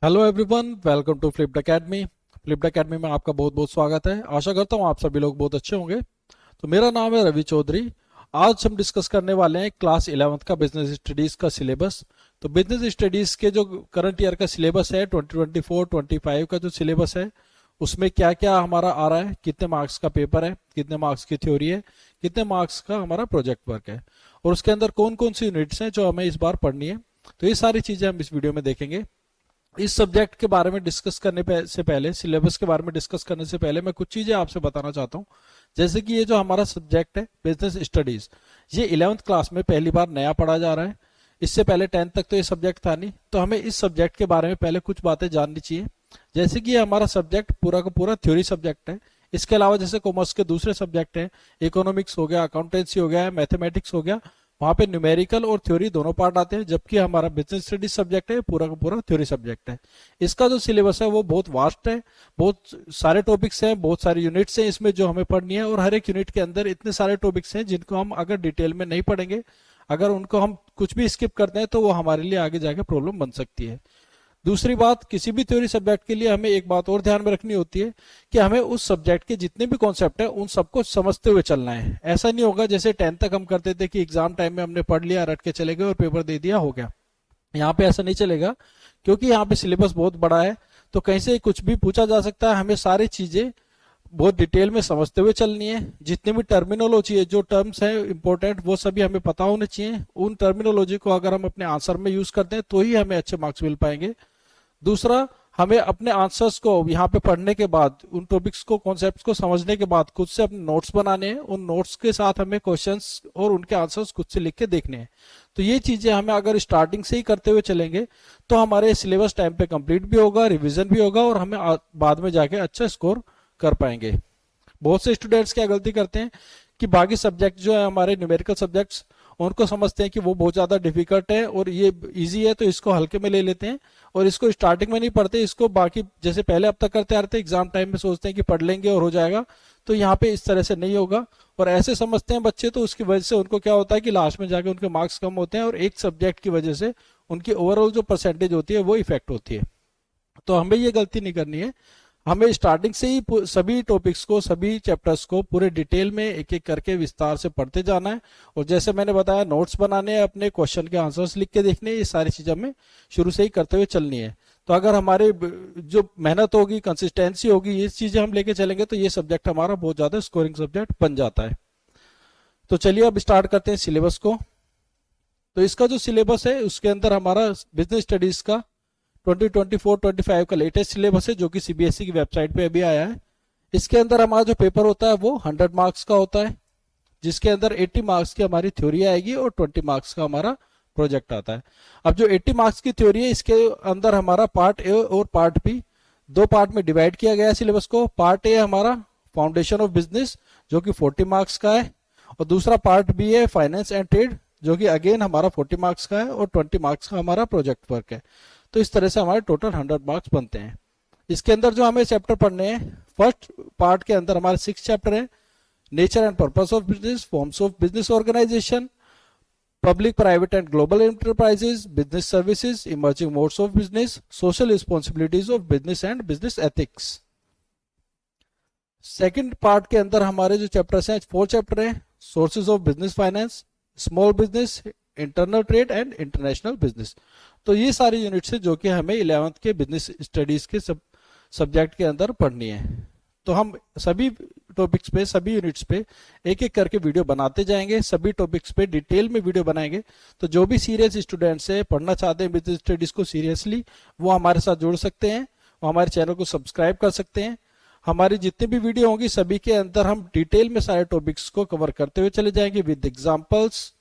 Hello everyone, welcome to flipped academy. Flipped academy में आपका बहुत बहुत स्वागत है। आशा करता हूँ आप सभी लोग बहुत अच्छे होंगे। तो मेरा नाम है रवि चौधरी। आज हम डिस्कस करने वाले हैं क्लास 11th का बिजनेस स्टडीज का सिलेबस। तो बिजनेस स्टडीज के जो करंट ईयर का सिलेबस है 2024-25 का जो सिलेबस है उसमें क्या क्या हमारा आ रहा है, कितने मार्क्स का पेपर है, कितने मार्क्स की थ्योरी है, कितने मार्क्स का हमारा प्रोजेक्ट वर्क है और उसके अंदर कौन कौन सी यूनिट्स हैं जो हमें इस बार पढ़नी है। तो ये सारी चीजें हम इस वीडियो में देखेंगे। इस सब्जेक्ट के बारे में डिस्कस करने से पहले, सिलेबस के बारे में डिस्कस करने से पहले मैं कुछ चीजें आपसे बताना चाहता हूँ। जैसे कि ये जो हमारा सब्जेक्ट है बिजनेस स्टडीज, ये 11th क्लास में पहली बार नया पढ़ा जा रहा है। इससे पहले 10th तक तो ये सब्जेक्ट था नहीं, तो हमें इस सब्जेक्ट के बारे में पहले कुछ बातें जाननी चाहिए। जैसे कि ये हमारा सब्जेक्ट पूरा का पूरा थ्योरी सब्जेक्ट है। इसके अलावा जैसे कॉमर्स के दूसरे सब्जेक्ट हैं, इकोनॉमिक्स हो गया, अकाउंटेंसी हो गया, मैथमेटिक्स हो गया, वहां पे न्यूमेरिकल और थ्योरी दोनों पार्ट आते हैं। जबकि हमारा बिजनेस स्टडीज सब्जेक्ट है पूरा का पूरा थ्योरी सब्जेक्ट है। इसका जो सिलेबस है वो बहुत वास्ट है, बहुत सारे टॉपिक्स हैं, बहुत सारी यूनिट्स हैं इसमें जो हमें पढ़नी है। और हर एक यूनिट के अंदर इतने सारे टॉपिक्स हैं जिनको हम अगर डिटेल में नहीं पढ़ेंगे, अगर उनको हम कुछ भी स्किप करते हैं तो वो हमारे लिए आगे जाके प्रॉब्लम बन सकती है। दूसरी बात, किसी भी थ्योरी सब्जेक्ट के लिए हमें एक बात और ध्यान में रखनी होती है कि हमें उस सब्जेक्ट के जितने भी कॉन्सेप्ट है उन सबको समझते हुए चलना है। ऐसा नहीं होगा जैसे 10th तक हम करते थे कि एग्जाम टाइम में हमने पढ़ लिया, रट के चले गए और पेपर दे दिया, हो गया। यहाँ पे ऐसा नहीं चलेगा, क्योंकि यहाँ पे सिलेबस बहुत बड़ा है, तो कहीं से कुछ भी पूछा जा सकता है। हमें सारी चीजें बहुत डिटेल में समझते हुए चलनी है। जितनी भी टर्मिनोलॉजी है, जो टर्म्स है इंपॉर्टेंट, वो सभी हमें पता होने चाहिए। उन टर्मिनोलॉजी को अगर हम अपने आंसर में यूज करते हैं तो ही हमें अच्छे मार्क्स मिल पाएंगे। दूसरा, हमें अपने आंसर्स को यहाँ पे पढ़ने के बाद, उन टॉपिक्स को, कॉन्सेप्ट्स को समझने के बाद खुद से अपने नोट्स बनाने हैं। उन नोट्स के साथ हमें क्वेश्चंस और उनके आंसर्स खुद से लिख के देखने हैं। तो ये चीजें हमें अगर स्टार्टिंग से ही करते हुए चलेंगे तो हमारे सिलेबस टाइम पे कंप्लीट भी होगा, रिवीजन भी होगा और हमें बाद में जाके अच्छा स्कोर कर पाएंगे। बहुत से स्टूडेंट्स क्या गलती करते हैं कि बाकी सब्जेक्ट जो है हमारे न्यूमेरिकल सब्जेक्ट्स, उनको समझते हैं कि वो बहुत ज्यादा डिफिकल्ट है और ये इजी है तो इसको हल्के में ले लेते हैं और इसको स्टार्टिंग में नहीं पढ़ते। इसको बाकी जैसे पहले अब तक करते आ रहे थे, एग्जाम टाइम में सोचते हैं कि पढ़ लेंगे और हो जाएगा। तो यहाँ पे इस तरह से नहीं होगा और ऐसे समझते हैं बच्चे, तो उसकी वजह से उनको क्या होता है कि लास्ट में जाके उनके मार्क्स कम होते हैं और एक सब्जेक्ट की वजह से उनकी ओवरऑल जो परसेंटेज होती है वो इफेक्ट होती है। तो हमें ये गलती नहीं करनी है। हमें स्टार्टिंग से ही सभी टॉपिक्स को, सभी चैप्टर्स को पूरे डिटेल में एक एक करके विस्तार से पढ़ते जाना है। और जैसे मैंने बताया, नोट्स बनाने हैं, अपने क्वेश्चन के आंसर्स लिख के देखने हैं। ये सारी चीजें हमें शुरू से ही करते हुए चलनी है। तो अगर हमारे जो मेहनत होगी, कंसिस्टेंसी होगी, ये चीजें हम लेके चलेंगे तो ये सब्जेक्ट हमारा बहुत ज्यादा स्कोरिंग सब्जेक्ट बन जाता है। तो चलिए अब स्टार्ट करते हैं सिलेबस को। तो इसका जो सिलेबस है उसके अंदर हमारा बिजनेस स्टडीज का 2024-25 का लेटेस्ट सिलेबस है, जो कि सीबीएसई की वेबसाइट पे अभी आया है। इसके अंदर हमारा जो पेपर होता है वो 100 मार्क्स का होता है, जिसके अंदर 80 मार्क्स की हमारी थ्योरी आएगी और 20 मार्क्स का हमारा प्रोजेक्ट आता है। अब जो 80 मार्क्स की थ्योरी है, इसके अंदर हमारा पार्ट ए और पार्ट बी, दो पार्ट में डिवाइड किया गया है सिलेबस को। पार्ट ए हमारा फाउंडेशन ऑफ बिजनेस, जो कि 40 मार्क्स का है, और दूसरा पार्ट बी है फाइनेंस एंड ट्रेड, जो कि अगेन हमारा 40 मार्क्स का है और 20 मार्क्स का हमारा प्रोजेक्ट वर्क है। तो इस तरह से हमारे टोटल 100 मार्क्स बनते हैं। इसके अंदर जो हमें चैप्टर पढ़ने हैं, फर्स्ट पार्ट के अंदर हमारे 6 चैप्टर है। Nature and purpose of business, forms of business organisation, public private and global enterprises, business services, emerging modes of business, social responsibilities of business and business ethics. Second part के अंदर हमारे जो chapters हैं, 4 chapter हैं। Sources of business finance, small business, internal trade and international business. तो ये सारी units है जो कि हमें 11th के बिजनेस स्टडीज के सब्जेक्ट के अंदर पढ़नी है। तो हम सभी टॉपिक्स पे, सभी यूनिट्स पे एक एक करके वीडियो बनाते जाएंगे, सभी टॉपिक्स पे डिटेल में वीडियो बनाएंगे। तो जो भी सीरियस स्टूडेंट्स है, पढ़ना चाहते हैं बिजनेस स्टडीज को सीरियसली, वो हमारे साथ जुड़ सकते हैं, वो हमारे चैनल को सब्सक्राइब कर सकते हैं। हमारी जितनी भी वीडियो होंगी सभी के अंदर हम डिटेल में सारे टॉपिक्स को कवर करते हुए चले जाएंगे, विद एग्जाम्पल्स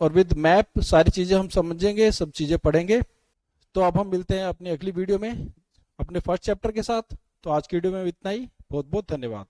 और विद मैप। सारी चीजें हम समझेंगे, सब चीजें पढ़ेंगे। तो अब हम मिलते हैं अपनी अगली वीडियो में अपने फर्स्ट चैप्टर के साथ। तो आज की वीडियो में इतना ही। बहुत बहुत धन्यवाद।